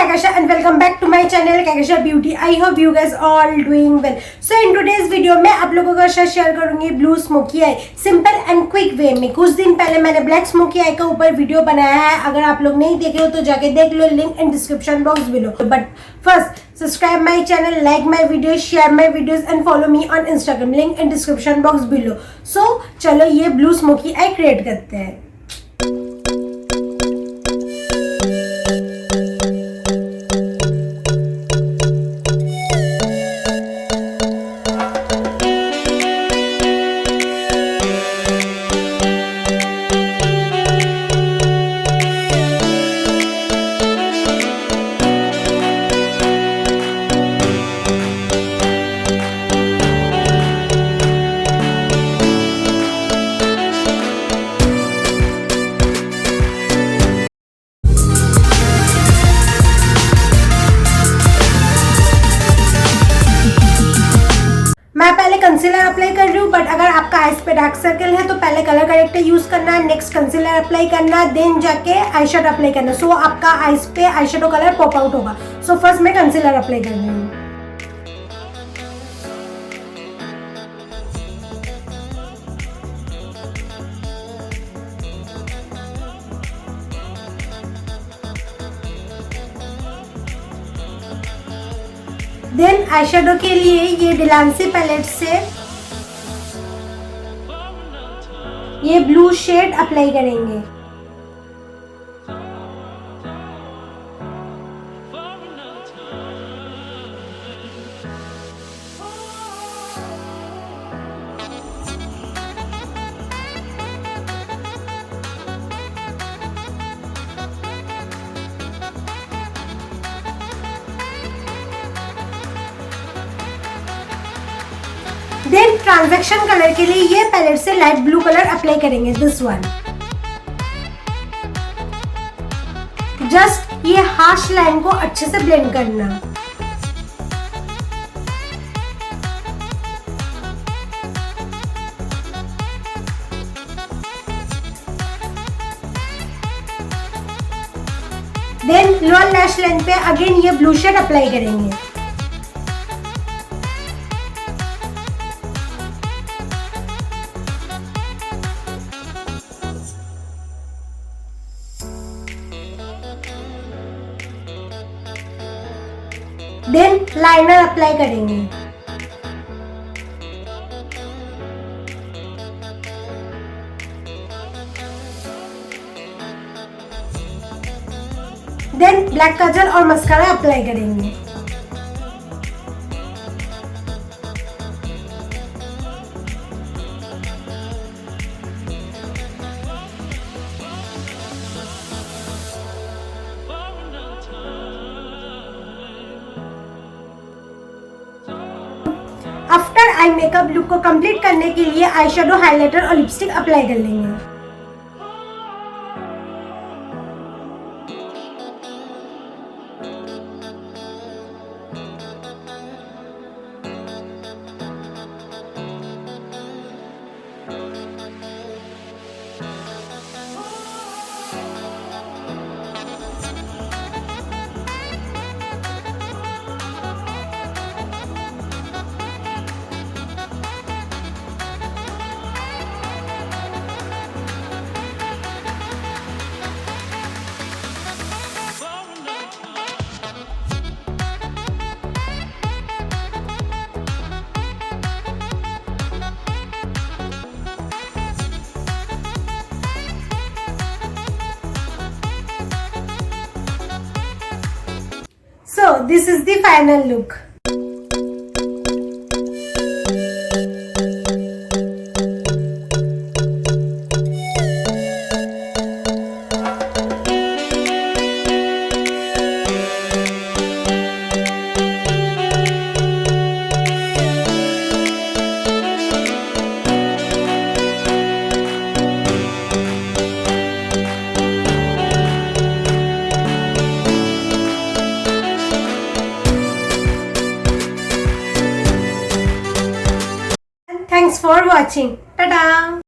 Kahkasha and welcome back to my channel Kahkasha Beauty. I hope you guys all doing well. So in today's video मैं आप लोगों का साथ share करूंगी blue smoky I simple and quick way में. कुछ दिन पहले मैंने ब्लैक स्मोकी आई का ऊपर वीडियो बनाया है. अगर आप लोग नहीं देखे हो तो जाके देख लो, link in description box below. But first subscribe my channel, like my videos, share my videos and follow me on Instagram. Link in description box below. So चलो ये ब्लू स्मोकी आई क्रिएट करते हैं. मैं पहले concealer apply कर रही हूँ, but अगर आपका आईज पे डार्क सर्कल है तो पहले कलर करेक्टर यूज करना है, नेक्स्ट कंसीलर अप्लाई करना, देन जाके आई शेडो अप्लाई करना. सो आपका आईज पे eye shadow colour pop out होगा. सो फर्स्ट मैं कंसीलर अप्लाई कर रही हूँ. देन आई शेडो के लिए ये डिलांसी पैलेट से ये ब्लू शेड अप्लाई करेंगे. देन ट्रांजैक्शन कलर के लिए ये पैलेट से लाइट ब्लू कलर अप्लाई करेंगे. दिस वन जस्ट ये हार्श लाइन को अच्छे से ब्लेंड करना. देन लोअर लैश लाइन पे अगेन ये ब्लू शेड अप्लाई करेंगे. देन लाइनर अप्लाई करेंगे. देन ब्लैक काजल और मस्कारा अप्लाई करेंगे. आफ्टर आई मेकअप लुक को कंप्लीट करने के लिए आई शेडो, हाइलाइटर और लिपस्टिक अप्लाई कर लेंगे. So this is the final look. Thanks for watching. Ta-da!